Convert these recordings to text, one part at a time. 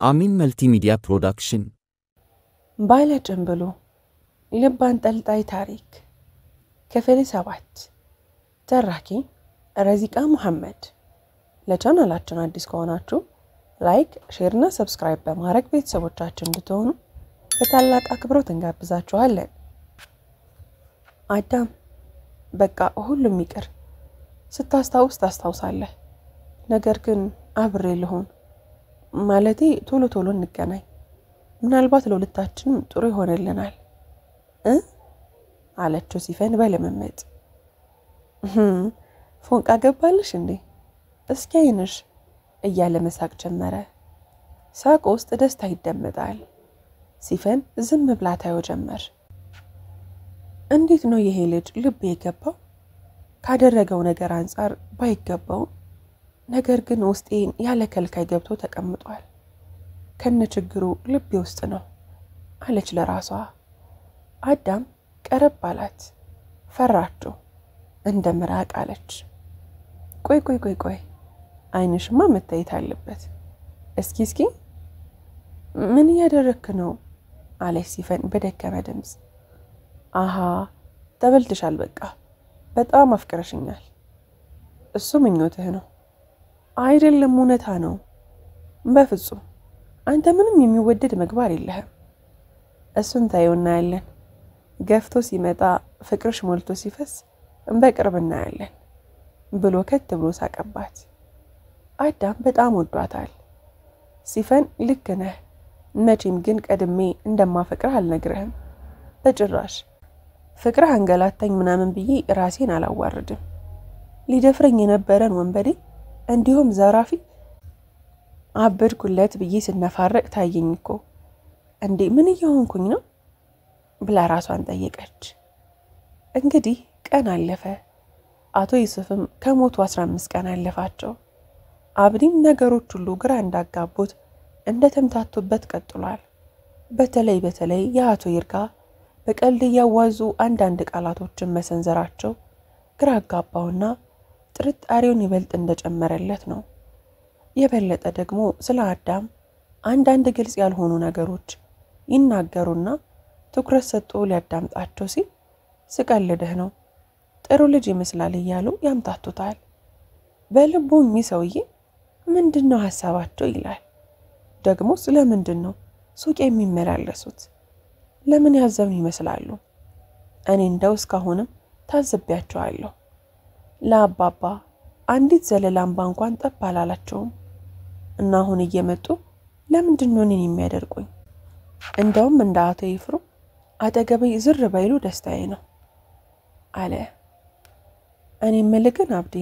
አሚን መልቲሚዲያ ፕሮዳክሽን ባለ ጭንብሉ ልብ አንጠልጣይ ታሪክ ክፍል 7 ተራኪ ረዚቃ መሐመድ። ለቻናላችን አዲስ ከሆናችሁ ላይክ፣ ሼር እና ሰብስክራይብ በማድረግ ቤተሰቦቻችን እንድትሆኑ በታላቅ አክብሮት እንጋብዛችኋለን። አዳም በቃ ሁሉም ይቅር፣ ስታስታውስ ታስታውሳለህ። ነገር ግን አብሬ ልሆን ማለቴ ቶሎ ቶሎ እንገናኝ፣ ምናልባት ለሁለታችንም ጥሩ ይሆንልናል አለችው ሲፈን በለመመጥ። ፎንቃ ገባልሽ እንዴ? እስኪ አይንሽ እያለ መሳቅ ጀመረ። ሳቅ ውስጥ ደስታ ይደመጣል። ሲፈን ዝም ብላ ታየው ጀመር። እንዴት ነው ይሄ ልጅ ልብ የገባው? ካደረገው ነገር አንፃር ባይገባው ነገር ግን ውስጤን ያለ ከልካይ ገብቶ ተቀምጧል። ከነ ችግሩ ልቤ ውስጥ ነው አለች ለራሷ። አዳም ቀረብ አላት። ፈራችው። እንደ ምራቅ አለች። ቆይ አይንሽማ መታየት አለበት። እስኪ ምን ያደረክ ነው አለች ሲፈን በደከመ ድምጽ። አሃ ተበልተሻል፣ በቃ በጣም አፍቅረሽኛል። እሱ ምኞትህ ነው አይደለም፣ እውነታ ነው። በፍጹም አንተ ምንም የሚወደድ መግባር የለህም። እሱን ታየው እናያለን። ገፍቶ ሲመጣ ፍቅርሽ ሞልቶ ሲፈስ በቅርብ እናያለን ብሎ ከት ብሎ ሳቀባት። አዳም በጣም ወዷታል። ሲፈን ልክ ነህ፣ መቼም ግን ቀድሜ እንደማፈቅርህ አልነግርህም። በጭራሽ ፍቅርህ አንገላታኝ ምናምን ብዬ ራሴን አላዋርድም። ሊደፍረኝ የነበረን ወንበዴ እንዲሁም ዘራፊ አበድኩለት ብዬ ስነፋረቅ ታየኝ እኮ። እንዴ ምን እየሆንኩኝ ነው ብላ ራሷን ጠየቀች። እንግዲህ ቀን አለፈ። አቶ ዩሱፍም ከሞቱ 15 ቀን አለፋቸው። አብዲም ነገሮች ሁሉ ግራ እንዳጋቡት እንደተምታቱበት ቀጥሏል። በተለይ የአቶ ይርጋ በቀልድ እያዋዙ አንዳንድ ቃላቶችን መሰንዘራቸው ግራ አጋባውና ጥርጣሬውን ይበልጥ እንደጨመረለት ነው። የበለጠ ደግሞ ስለ አዳም አንዳንድ ግልጽ ያልሆኑ ነገሮች ይናገሩና ትኩረት ሰጥቶ ሊያዳምጣቸው ሲል ስቀልድህ ነው፣ ጥሩ ልጅ ይመስላል እያሉ ያምታቱታል። በልቡ ሰውዬ ምንድነው ሐሳባቸው ይላል። ደግሞ ስለምንድን ነው ሱቅ የሚመላለሱት? ለምን ያዘኑ ይመስላሉ? እኔ እንደው እስካሁንም ታዝቢያቸዋለሁ። ለአባባ አንዲት ዘለላምባ እንኳን ጠብ አላላቸውም። እና አሁን እየመጡ ለምንድን ነው እኔን የሚያደርጉኝ? እንደውም እንደ አቶ ይፍሩ አጠገቤ ዝር ባይሉ ደስታዬ ነው አለ። እኔ መልግን አብዲ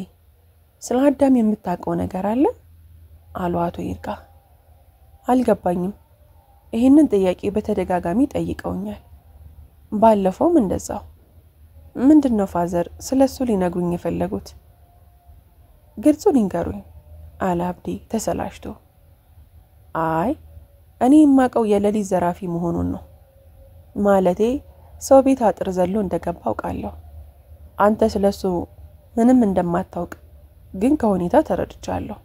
ስለ አዳም የምታውቀው ነገር አለ አሉ አቶ ይርጋ። አልገባኝም። ይሄንን ጥያቄ በተደጋጋሚ ጠይቀውኛል። ባለፈውም እንደዛው። ምንድነው ፋዘር ስለሱ ሊነግሩኝ የፈለጉት? ግልጹን ይንገሩኝ አለ አብዲ ተሰላሽቶ። አይ እኔ የማውቀው የሌሊት ዘራፊ መሆኑን ነው። ማለቴ ሰው ቤት አጥር ዘሎ እንደገባ አውቃለሁ። አንተ ስለሱ ምንም እንደማታውቅ ግን ከሁኔታ ተረድቻለሁ።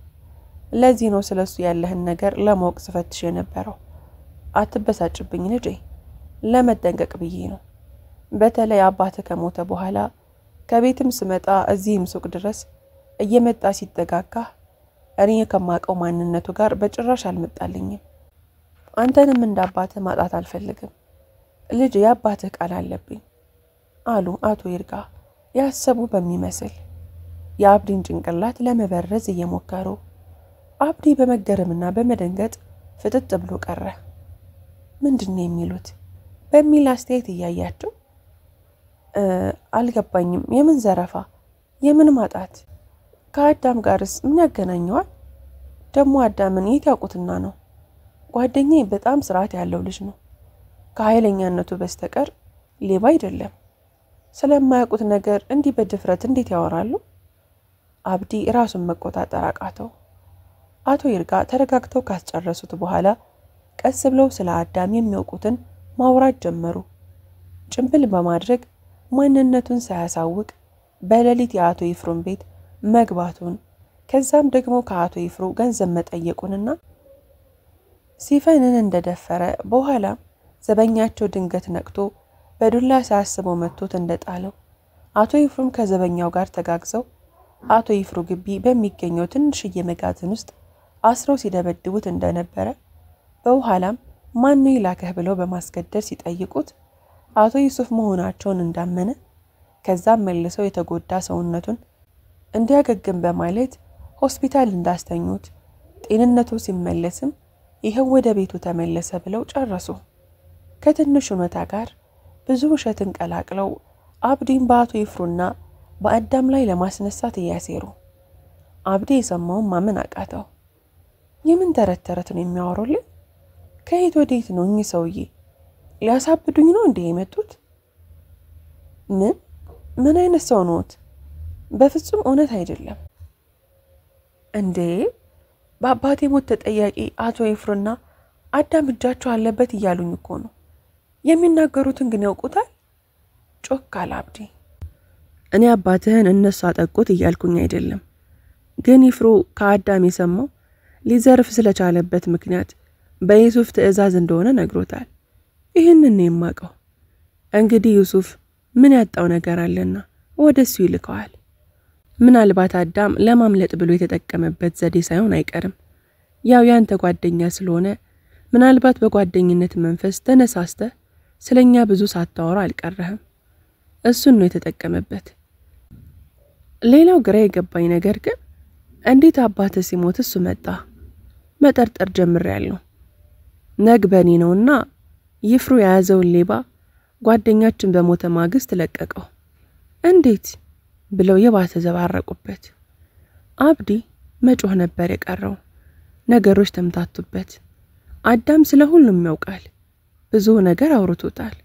ለዚህ ነው ስለሱ ያለህን ነገር ለማወቅ ስፈትሽ የነበረው። አትበሳጭብኝ ልጄ፣ ለመጠንቀቅ ብዬ ነው። በተለይ አባትህ ከሞተ በኋላ ከቤትም ስመጣ እዚህም ሱቅ ድረስ እየመጣ ሲጠጋጋ እኔ ከማውቀው ማንነቱ ጋር በጭራሽ አልመጣልኝም። አንተንም እንደ አባትህ ማጣት አልፈልግም ልጅ፣ የአባትህ ቃል አለብኝ አሉ አቶ ይርጋ ያሰቡ በሚመስል የአብዲን ጭንቅላት ለመበረዝ እየሞከሩ። አብዲ በመገረምና በመደንገጥ ፍጥጥ ብሎ ቀረ። ምንድነው የሚሉት በሚል አስተያየት እያያቸው አልገባኝም። የምን ዘረፋ? የምን ማጣት? ከአዳም ጋርስ ምን ያገናኘዋል? ደግሞ አዳምን የት ያውቁትና ነው? ጓደኛዬ በጣም ስርዓት ያለው ልጅ ነው። ከኃይለኛነቱ በስተቀር ሌባ አይደለም። ስለማያውቁት ነገር እንዲህ በድፍረት እንዴት ያወራሉ? አብዲ ራሱን መቆጣጠር አቃተው። አቶ ይርጋ ተረጋግተው ካስጨረሱት በኋላ ቀስ ብለው ስለ አዳም የሚያውቁትን ማውራት ጀመሩ። ጭምብል በማድረግ ማንነቱን ሳያሳውቅ በሌሊት የአቶ ይፍሩን ቤት መግባቱን ከዛም ደግሞ ከአቶ ይፍሩ ገንዘብ መጠየቁንና ሲፈንን እንደደፈረ በኋላ ዘበኛቸው ድንገት ነቅቶ በዱላ ሳያስበው መጥቶት እንደጣለው አቶ ይፍሩም ከዘበኛው ጋር ተጋግዘው አቶ ይፍሩ ግቢ በሚገኘው ትንሽዬ መጋዘን ውስጥ አስረው ሲደበድቡት እንደነበረ በኋላም ማን ነው ይላከህ ብለው በማስገደድ ሲጠይቁት አቶ ዩሱፍ መሆናቸውን እንዳመነ ከዛም መልሰው የተጎዳ ሰውነቱን እንዲያገግም በማለት ሆስፒታል እንዳስተኙት ጤንነቱ ሲመለስም ይሄው ወደ ቤቱ ተመለሰ ብለው ጨረሱ። ከትንሽ እውነታ ጋር ብዙ ውሸትን ቀላቅለው አብዲን በአቶ ይፍሩና በአዳም ላይ ለማስነሳት እያሴሩ አብዲ የሰማውን ማመን አቃተው። የምን ተረት ነው የሚያወሩልን? ከየት ወዴት ነው እኚህ ሰውዬ? ሊያሳብዱኝ ነው እንዴ የመጡት? ምን አይነት ሰው ነዎት? በፍጹም እውነት አይደለም እንዴ! በአባቴ ሞት ተጠያቂ አቶ ይፍሩና አዳም እጃቸው አለበት እያሉኝ እኮ ነው። የሚናገሩትን ግን ያውቁታል? ጮክ አለ አብዲ። እኔ አባትህን እነሱ አጠቁት እያልኩኝ አይደለም፣ ግን ይፍሩ ከአዳም የሰማው ሊዘርፍ ስለቻለበት ምክንያት በዩሱፍ ትዕዛዝ እንደሆነ ነግሮታል። ይህንን ነው የማውቀው። እንግዲህ ዩሱፍ ምን ያጣው ነገር አለና ወደሱ ይልከዋል። ምናልባት አዳም ለማምለጥ ብሎ የተጠቀመበት ዘዴ ሳይሆን አይቀርም። ያው ያንተ ጓደኛ ስለሆነ ምናልባት በጓደኝነት መንፈስ ተነሳስተ ስለኛ ብዙ ሳታወራ አልቀረህም። እሱን ነው የተጠቀመበት። ሌላው ግራ የገባኝ ነገር ግን እንዴት አባትህ ሲሞት እሱ መጣ? መጠርጠር ጀምሬያለሁ። ነግበኔ ነውና ይፍሩ የያዘውን ሌባ ጓደኛችን በሞተ ማግስት ለቀቀው። እንዴት ብለው የባሰ ዘባረቁበት። አብዲ መጮህ ነበር የቀረው። ነገሮች ተምታቱበት። አዳም ስለ ሁሉም ያውቃል። ብዙ ነገር አውርቶታል።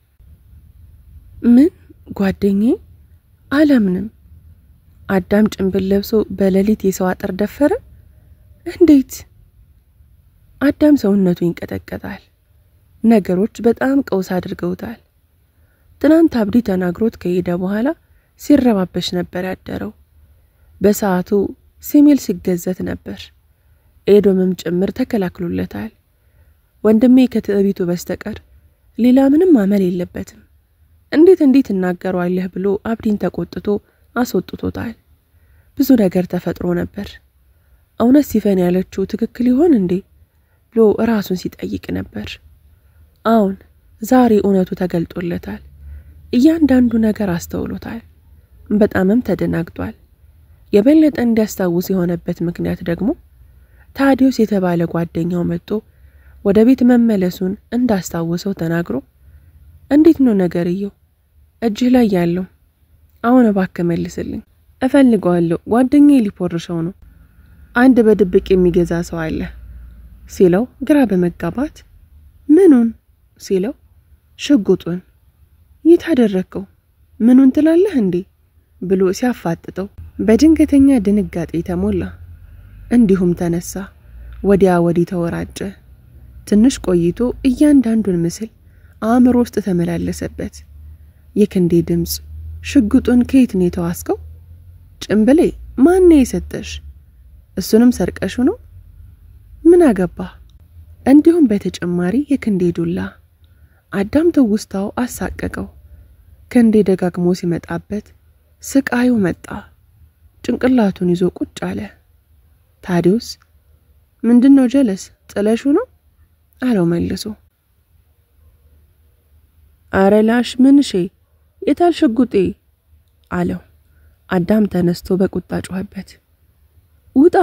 ምን ጓደኛዬ? አለምንም። አዳም ጭንብል ለብሶ በሌሊት የሰው አጥር ደፈረ? እንዴት? አዳም ሰውነቱ ይንቀጠቀጣል። ነገሮች በጣም ቀውስ አድርገውታል። ትናንት አብዲ ተናግሮት ከሄደ በኋላ ሲረባበሽ ነበር ያደረው። በሰዓቱ ሲሚል ሲገዘት ነበር። ኤዶምም ጭምር ተከላክሎለታል። ወንድሜ ከትዕቢቱ በስተቀር ሌላ ምንም አመል የለበትም። እንዴት እናገረዋለህ ብሎ አብዲን ተቆጥቶ አስወጥቶታል። ብዙ ነገር ተፈጥሮ ነበር። እውነት ሲፈን ያለችው ትክክል ይሆን እንዴ ብሎ ራሱን ሲጠይቅ ነበር። አሁን ዛሬ እውነቱ ተገልጦለታል። እያንዳንዱ ነገር አስተውሎታል። በጣምም ተደናግጧል። የበለጠ እንዲያስታውስ የሆነበት ምክንያት ደግሞ ታዲዮስ የተባለ ጓደኛው መጥቶ ወደ ቤት መመለሱን እንዳስታወሰው ተናግሮ እንዴት ነው ነገርየው? እጅህ ላይ ያለው አሁን እባክህ መልስልኝ፣ እፈልገዋለሁ። ጓደኛዬ ሊፖርሸው ነው። አንድ በድብቅ የሚገዛ ሰው አለ ሲለው ግራ በመጋባት ምኑን ሲለው ሽጉጡን። ይታደረከው ምኑን ትላለህ እንዴ ብሎ ሲያፋጥጠው በድንገተኛ ድንጋጤ ተሞላ። እንዲሁም ተነሳ፣ ወዲያ ወዲህ ተወራጨ። ትንሽ ቆይቶ እያንዳንዱን ምስል አእምሮ ውስጥ ተመላለሰበት። የክንዴ ድምጽ፣ ሽጉጡን ከየት ነው የተዋስከው? ጭንብሌ ማን ነው የሰጠሽ? እሱንም ሰርቀሹ ነው? ምን አገባ? እንዲሁም በተጨማሪ የክንዴ ዱላ። አዳም ትውስታው አሳቀቀው። ክንዴ ደጋግሞ ሲመጣበት ስቃዩ መጣ። ጭንቅላቱን ይዞ ቁጭ አለ። ታዲዮስ ምንድነው ጀለስ ጥለሹ ነው አለው መልሶ። አረላሽ ምንሼ የታል ሽጉጤ አለው። አዳም ተነስቶ በቁጣ ጮኸበት። ውጣ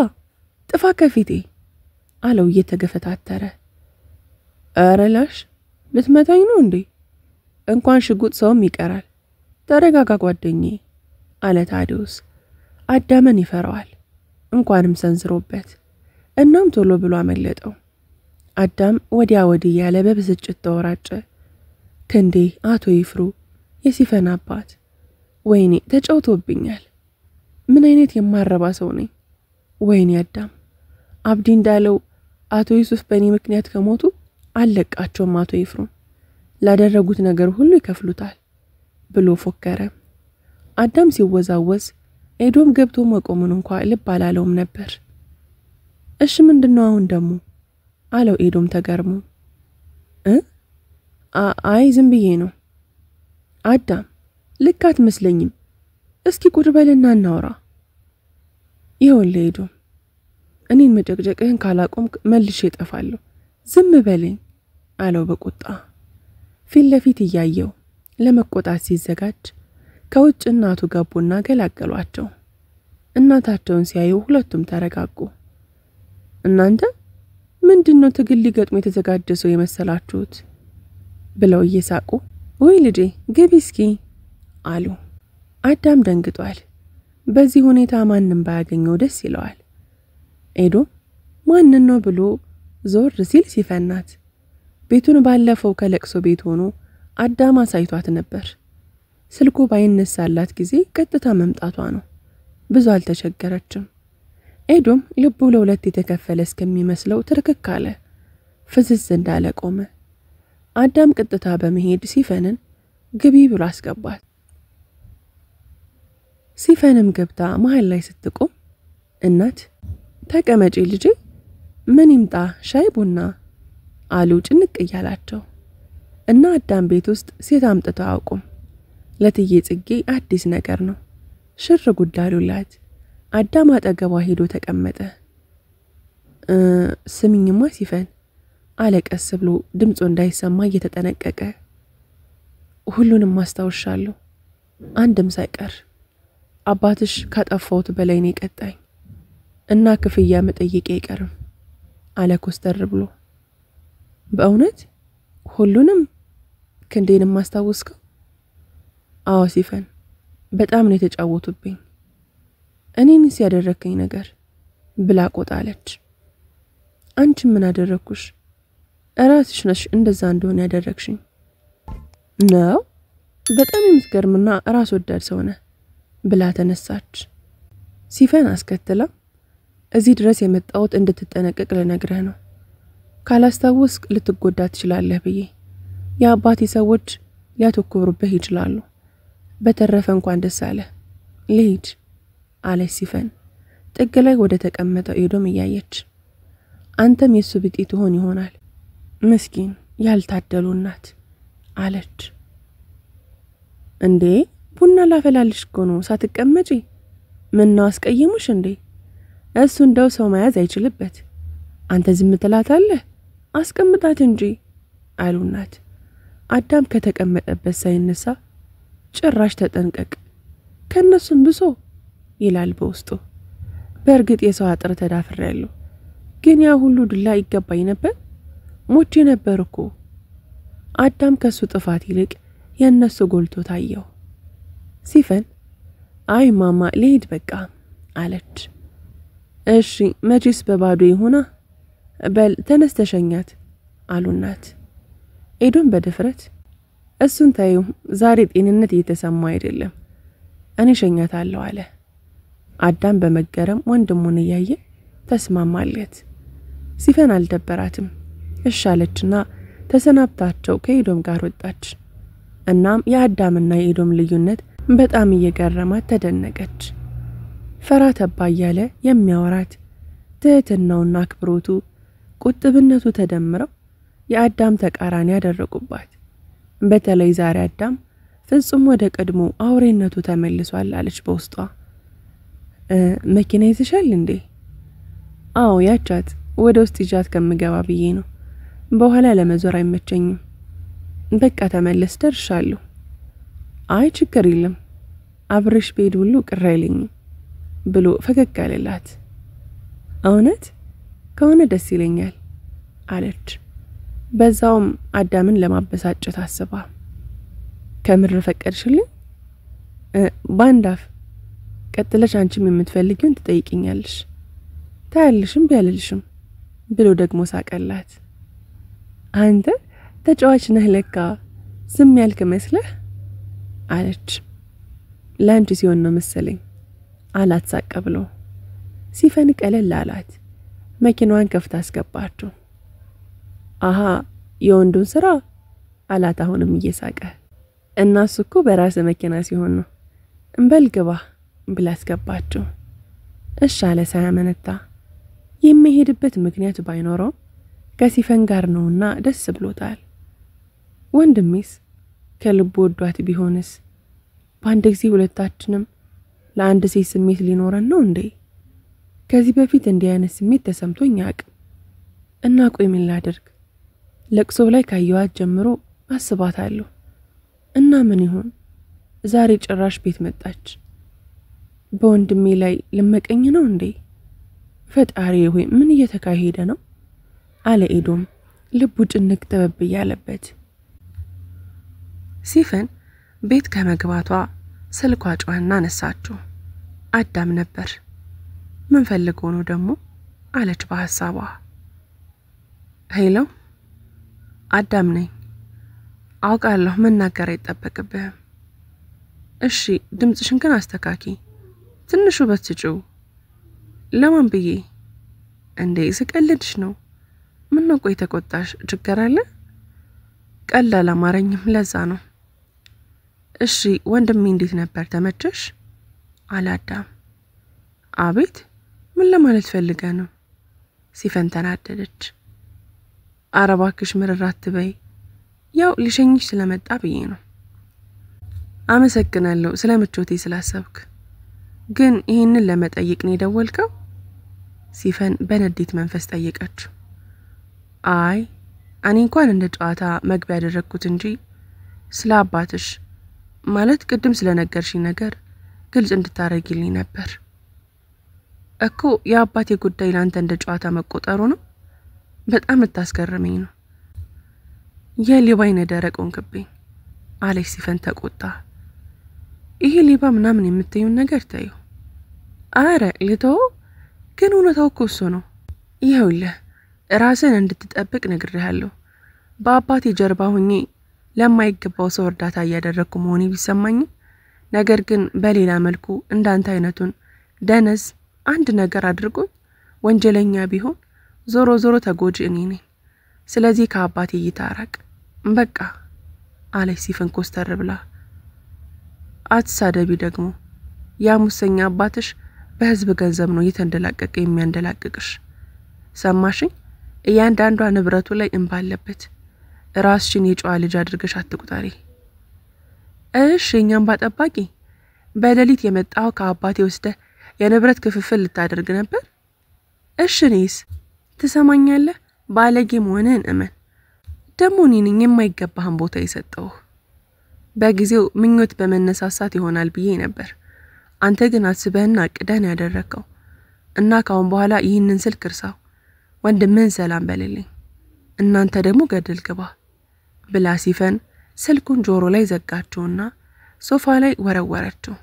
ጥፋ ከፊቴ አለው እየተገፈታተረ። አረላሽ ልትመታኝ ነው እንዴ? እንኳን ሽጉጥ ሰውም ይቀራል። ተረጋጋ ጓደኛዬ አለ ታዲዮስ። አዳምን ይፈራዋል፣ እንኳንም ሰንዝሮበት። እናም ቶሎ ብሎ አመለጠው። አዳም ወዲያ ወዲህ ያለ በብስጭት ተወራጨ። ክንዴ አቶ ይፍሩ የሲፈን አባት፣ ወይኔ ተጫውቶብኛል። ምን አይነት የማረባ ሰው ነኝ? ወይኔ አዳም። አብዲ እንዳለው አቶ ዩሱፍ በእኔ ምክንያት ከሞቱ አለቃቸውም አቶ ይፍሩን ላደረጉት ነገር ሁሉ ይከፍሉታል ብሎ ፎከረ። አዳም ሲወዛወዝ ኤዶም ገብቶ መቆሙን እንኳን ልብ አላለውም ነበር። እሺ ምንድነው አሁን ደግሞ አለው ኤዶም ተገርሞ። አይ ዝም ብዬ ነው። አዳም ልክ አትመስለኝም። እስኪ ቁጭ በልና እናውራ። ይኸውልህ ኤዶም፣ እኔን መጨቅጨቅህን ካላቆምክ መልሼ እጠፋለሁ። ዝም በለኝ አለው በቁጣ። ፊት ለፊት እያየው ለመቆጣት ሲዘጋጅ ከውጭ እናቱ ገቡና ገላገሏቸው። እናታቸውን ሲያዩ ሁለቱም ተረጋጉ። እናንተ ምንድነው ትግል ሊገጥሙ የተዘጋጀ ሰው የመሰላችሁት? ብለው እየሳቁ ወይ ልጄ ግቢ እስኪ አሉ። አዳም ደንግጧል። በዚህ ሁኔታ ማንንም ባያገኘው ደስ ይለዋል። ኤዶም ማንን ነው ብሎ ዞር ሲል ሲፈናት ቤቱን ባለፈው ከለቅሶ ቤት ሆኖ አዳም አሳይቷት ነበር። ስልኩ ባይነሳላት ጊዜ ቀጥታ መምጣቷ ነው። ብዙ አልተቸገረችም። ኤዶም ልቡ ለሁለት የተከፈለ እስከሚመስለው ትርክክ አለ። ፍዝዝ እንዳለ ቆመ። አዳም ቀጥታ በመሄድ ሲፈንን ግቢ ብሎ አስገባት። ሲፈንም ገብታ መሃል ላይ ስትቆም እናት ተቀመጪ ልጄ፣ ምን ይምጣ ሻይ ቡና አሉ ጭንቅ እያላቸው። እና አዳም ቤት ውስጥ ሴት አምጥተው አያውቁም። ለትዬ ጽጌ አዲስ ነገር ነው። ሽር ጉዳሉላት። አዳም አጠገቧ ሄዶ ተቀመጠ። ስሚኝማ ሲፈን አለቀስ ብሎ ድምፁ እንዳይሰማ እየተጠነቀቀ፣ ሁሉንም ማስታወሻለሁ አንድም ሳይቀር። አባትሽ ካጠፋውት በላይ ነው የቀጣኝ እና ክፍያ መጠየቅ አይቀርም አለ ኮስተር ብሎ። በእውነት ሁሉንም ክንዴንም ማስታወስከው? አዎ ሲፈን፣ በጣም ነው የተጫወቱብኝ። እኔንስ ያደረከኝ ነገር ብላ ቆጣለች። አንቺ ምን አደረኩሽ? እራስሽ ነሽ እንደዛ እንደሆነ ያደረክሽኝ ነው። በጣም የምትገርምና ራስ ወዳድ ሰው ነህ ብላ ተነሳች። ሲፈን አስከተላ እዚህ ድረስ የመጣሁት እንድትጠነቀቅ ለነግረህ ነው። ካላስታወስክ ልትጎዳ ትችላለህ ብዬ። የአባቴ ሰዎች ሊያተኩሩብህ ይችላሉ። በተረፈ እንኳን ደስ አለ። ልሂድ አለች ሲፈን ጥግ ላይ ወደ ተቀመጠው ኤዶም እያየች። አንተም የሱ ብጤ ትሆን ይሆናል፣ ምስኪን ያልታደሉ እናት አለች። እንዴ ቡና ላፈላልሽ እኮ ነው ሳትቀመጪ። ምን ነው አስቀየሙሽ እንዴ? እሱ እንደው ሰው መያዝ አይችልበት። አንተ ዝም ትላታለህ? አስቀምጣት እንጂ አሉ እናት። አዳም ከተቀመጠበት ሳይነሳ ጭራሽ ተጠንቀቅ ከነሱም ብሶ ይላል በውስጡ። በእርግጥ የሰው አጥር ተዳፍሬያለሁ፣ ግን ያ ሁሉ ዱላ ይገባኝ ነበር? ሞቼ ነበር እኮ። አዳም ከሱ ጥፋት ይልቅ የነሱ ጎልቶ ታየው። ሲፈን አይ ማማ ልሂድ በቃ አለች። እሺ መቼስ በባዶ ይሆና፣ በል ተነስተሸኛት አሉ እናት። ኤዶም በድፍረት እሱን ታዩ፣ ዛሬ ጤንነት እየተሰማ አይደለም፣ እኔ ሸኛታለሁ አለ። አዳም በመገረም ወንድሙን እያየ ተስማማለት። ሲፈን አልደበራትም። እሺ አለችና ተሰናብታቸው ከኤዶም ጋር ወጣች። እናም የአዳምና የኤዶም ልዩነት በጣም እየገረማት ተደነቀች። ፈራ ተባ እያለ የሚያወራት ትህትናውና አክብሮቱ ቁጥብነቱ ተደምረው የአዳም ተቃራኒ ያደረጉባት። በተለይ ዛሬ አዳም ፍጹም ወደ ቀድሞ አውሬነቱ ተመልሷል አለች በውስጧ። መኪና ይዘሻል እንዴ? አዎ ያቻት ወደ ውስጥ ይጃት ከምገባ ብዬ ነው። በኋላ ለመዞር አይመቸኝም። በቃ ተመለስ ደርሻለሁ። አይ ችግር የለም አብረሽ በሄድ ሁሉ ቅር አይለኝም ብሎ ፈገግ አለላት። እውነት ከሆነ ደስ ይለኛል አለች። በዛውም አዳምን ለማበሳጨት አስባ ከምር ፈቀድሽልኝ? ባንዳፍ ቀጥለሽ አንቺም የምትፈልጊውን ትጠይቂኛለሽ፣ ታያለሽም ቢያለልሽም ብሎ ደግሞ ሳቀላት። አንተ ተጫዋች ነህ ለካ፣ ዝም ያልክ መስለህ አለች። ላንቺ ሲሆን ነው መሰለኝ አላት ሳቀ ብሎ። ሲፈን ቀለል አላት። መኪናዋን ከፍታ አስገባቸው። አሃ የወንዱን ስራ አላት አሁንም እየሳቀ። እናሱ እኮ በራስ መኪና ሲሆን ነው፣ እንበልግባ ብላ አስገባቸው። እሺ አለ ሳያመነታ። የሚሄድበት ምክንያት ባይኖረው ከሲፈን ጋር ነውና ደስ ብሎታል። ወንድሜስ ከልቡ ወዷት ቢሆንስ በአንድ ጊዜ ሁለታችንም ለአንድ ሴት ስሜት ሊኖረን ነው እንዴ? ከዚህ በፊት እንዲህ አይነት ስሜት ተሰምቶኝ አያውቅም። እና ቆይ ምን ላድርግ? ለቅሶ ላይ ካየዋት ጀምሮ አስባታለሁ። እና ምን ይሆን ዛሬ ጭራሽ ቤት መጣች? በወንድሜ ላይ ልመቀኝ ነው እንዴ? ፈጣሪ ሆይ ምን እየተካሄደ ነው? አለ ኤዶም ልቡ ጭንቅ ጠበብ ያለበት። ሲፈን ቤት ከመግባቷ ስልኳ ጮኸና አነሳችው። አዳም ነበር። ምን ፈልጎ ነው ደግሞ? አለች በሐሳቧ። ሄሎ አዳም ነኝ። አውቃለሁ መናገር አይጠበቅብህም። እሺ ድምጽሽን ግን አስተካኪ፣ ትንሽ ውበት ስጪው። ለማን ብዬ እንዴ? ስቀልድሽ ነው። ምን ነው ቆይ ተቆጣሽ? ችግር አለ? ቀልድ አላማረኝም ለዛ ነው። እሺ ወንድሜ እንዴት ነበር? ተመቸሽ? አለ አዳም። አቤት ምን ለማለት ፈልገ ነው? ሲፈን ተናደደች። ኧረ እባክሽ ምርር አትበይ፣ ያው ልሸኝሽ ስለመጣ ብዬ ነው። አመሰግናለሁ ስለምቾቴ ስላሰብክ። ግን ይሄንን ለመጠየቅ ነው የደወልከው? ሲፈን በንዴት መንፈስ ጠየቀችው። አይ እኔ እንኳን እንደ ጨዋታ መግቢያ ያደረኩት እንጂ ስለ አባትሽ ማለት ቅድም ስለነገርሽኝ ነገር ግልጽ እንድታረጊልኝ ነበር እኮ። የአባቴ ጉዳይ ላንተ እንደ ጨዋታ መቆጠሩ ነው? በጣም ልታስገርመኝ ነው። የሌባ አይነ ደረቅ ሆንክብኝ አለች ሲፈን ተቆጣ። ይሄ ሌባ ምናምን የምትዩን ነገር ታዩ። አረ ልተው፣ ግን እውነታው እኮ እሱ ነው። ይኸውልህ ራስን እንድትጠብቅ ነግሬሃለሁ። በአባቴ ጀርባ ሆኜ ለማይገባው ሰው እርዳታ እያደረኩ መሆኔ ቢሰማኝም ነገር ግን በሌላ መልኩ እንዳንተ አይነቱን ደነዝ አንድ ነገር አድርጎኝ ወንጀለኛ ቢሆን ዞሮ ዞሮ ተጎጂ እኔ ነኝ። ስለዚህ ከአባቴ ይታረቅ በቃ አለች ሲፈን ኮስተር ብላ። አትሳደቢ ደግሞ። ያ ሙሰኛ አባትሽ በህዝብ ገንዘብ ነው እየተንደላቀቀ የሚያንደላቅቅሽ። ሰማሽኝ? እያንዳንዷ ንብረቱ ላይ እንባለበት። ራስሽን የጨዋ ልጅ አድርገሽ አትቁጠሪ። እሺ እኛም ባጠባቂ በሌሊት የመጣው ከአባቴ ወስደ የንብረት ክፍፍል ልታደርግ ነበር? እሺ እኔስ? ትሰማኛለህ? ባለጌ መሆንህን እመን። ደሞ እኔ ነኝ የማይገባህን ቦታ የሰጠው። በጊዜው ምኞት በመነሳሳት ይሆናል ብዬ ነበር። አንተ ግን አስበህና አቅደህ ያደረከው እና ካሁን በኋላ ይህንን ስልክ እርሳው። ወንድምህን ሰላም በልልኝ። እናንተ ደግሞ ገደል ግባ ብላ ሲፈን ስልኩን ጆሮ ላይ ዘጋችውና ሶፋ ላይ ወረወረችው።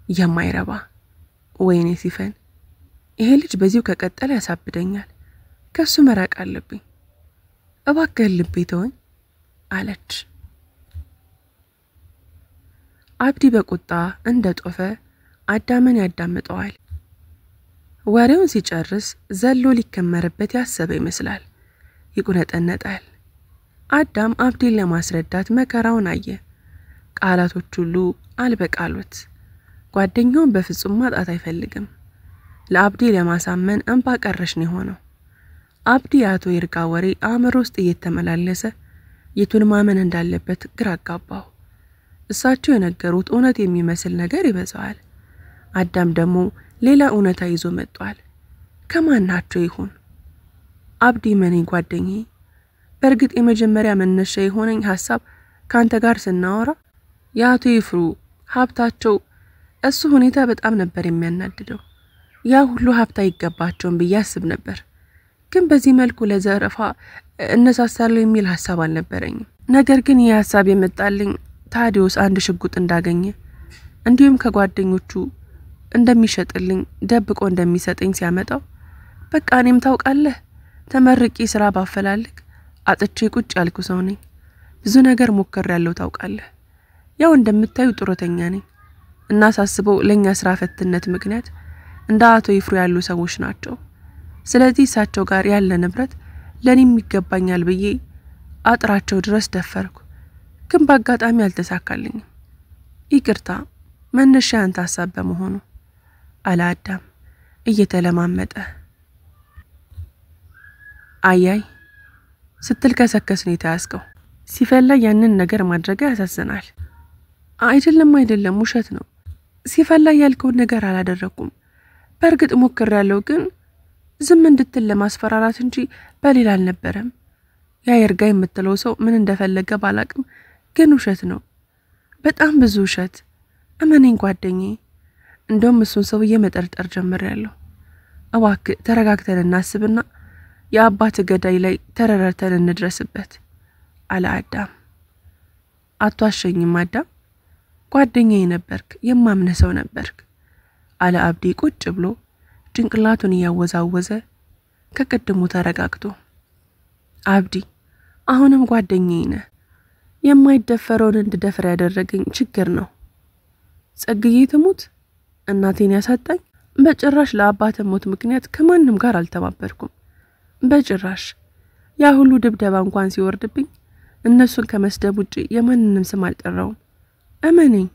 የማይረባ ወይኔ ሲፈን፣ ይሄ ልጅ በዚሁ ከቀጠለ ያሳብደኛል። ከሱ መራቅ አለብኝ። እባክህ ልቤ ተወኝ አለች። አብዲ በቁጣ እንደ ጦፈ አዳምን ያዳምጠዋል። ወሬውን ሲጨርስ ዘሎ ሊከመርበት ያሰበ ይመስላል። ይቁነጠነጣል። አዳም አብዲን ለማስረዳት መከራውን አየ። ቃላቶች ሁሉ አልበቃሉት። ጓደኛውን በፍጹም ማጣት አይፈልግም። ለአብዲ ለማሳመን እንባ ቀረሽ ነው ሆነው። አብዲ አቶ ይርጋ ወሬ አእምሮ ውስጥ እየተመላለሰ የቱን ማመን እንዳለበት ግራ አጋባው። እሳቸው የነገሩት እውነት የሚመስል ነገር ይበዛዋል። አዳም ደግሞ ሌላ እውነታ ይዞ መጥቷል። ከማናቸው ይሁን? አብዲ መኔ ጓደኛዬ፣ በርግጥ የመጀመሪያ መነሻ የሆነኝ ሐሳብ ካንተ ጋር ስናወራ ያቶ ይፍሩ ሀብታቸው እሱ ሁኔታ በጣም ነበር የሚያናድደው። ያ ሁሉ ሀብታ ይገባቸውን ብያስብ ነበር። ግን በዚህ መልኩ ለዘረፋ እነሳሳለሁ የሚል ሐሳብ አልነበረኝም። ነገር ግን ይህ ሐሳብ የመጣልኝ ታዲዮስ አንድ ሽጉጥ እንዳገኘ እንዲሁም ከጓደኞቹ እንደሚሸጥልኝ ደብቆ እንደሚሰጠኝ ሲያመጣው በቃ እኔም ታውቃለህ ተመርቂ ስራ ባፈላልክ አጥቼ ቁጭ ያልኩ ሰው ነኝ። ብዙ ነገር ሞክሬያለሁ ታውቃለህ። ያው እንደምታዩ ጡረተኛ ነኝ እና ሳስበው ለኛ ስራ ፈትነት ምክንያት እንደ አቶ ይፍሩ ያሉ ሰዎች ናቸው። ስለዚህ እሳቸው ጋር ያለ ንብረት ለኔም ይገባኛል ብዬ አጥራቸው ድረስ ደፈርኩ። ግን በአጋጣሚ አልተሳካልኝም። ይቅርታ መነሻ አንተ ሐሳብ በመሆኑ አለ አዳም እየተለማመጠ። አያይ ስትል ከሰከስ ነው የተያዝከው። ሲፈላ ያንን ነገር ማድረግ ያሳዝናል። አይደለም ውሸት ነው። ሲፈላ ያልከውን ነገር አላደረኩም። በእርግጥ ሞክሬያለሁ፣ ግን ዝም እንድትል ለማስፈራራት እንጂ በሌላ አልነበረም። ያ ይርጋ የምትለው ሰው ምን እንደፈለገ ባላቅም፣ ግን ውሸት ነው። በጣም ብዙ ውሸት። እመነኝ ጓደኛዬ። እንደውም እሱን ሰውዬ መጠርጠር ጀምሬያለሁ። እባክህ ተረጋግተን እናስብና የአባት ገዳይ ላይ ተረረተን እንድረስበት አለ አዳም። አትዋሸኝም አዳም? ጓደኛዬ ነበርክ፣ የማምነህ ሰው ነበርክ አለ አብዲ ቁጭ ብሎ ጭንቅላቱን እያወዛወዘ ከቀድሞ ተረጋግቶ። አብዲ አሁንም ጓደኛዬ ነህ። የማይደፈረውን እንድደፍር ያደረገኝ ችግር ነው። ጸግዬ ትሙት እናቴን ያሳጣኝ በጭራሽ ለአባተ ሞት ምክንያት ከማንም ጋር አልተባበርኩም። በጭራሽ ያ ሁሉ ድብደባ እንኳን ሲወርድብኝ እነሱን ከመስደብ ውጪ የማንንም ስም አልጠራውም። እመነኝ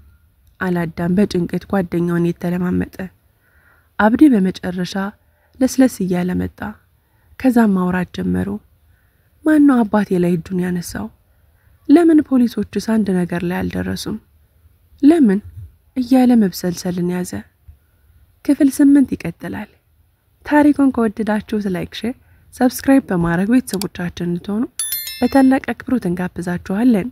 አላዳም በጭንቀት ጓደኛውን የተለማመጠ። አብዲ በመጨረሻ ለስለስ እያለ መጣ። ከዛም ማውራት ጀመሩ። ማነው አባቴ ላይ እጁን ያነሳው? ለምን ፖሊሶችስ አንድ ነገር ላይ አልደረሱም? ለምን እያለ መብሰልሰልን ያዘ። ክፍል 8 ይቀጥላል። ታሪኩን ከወደዳችሁት ላይክ፣ ሼር፣ ሰብስክራይብ በማድረግ ቤተሰቦቻችን እንድትሆኑ በታላቅ አክብሮት እንጋብዛችኋለን።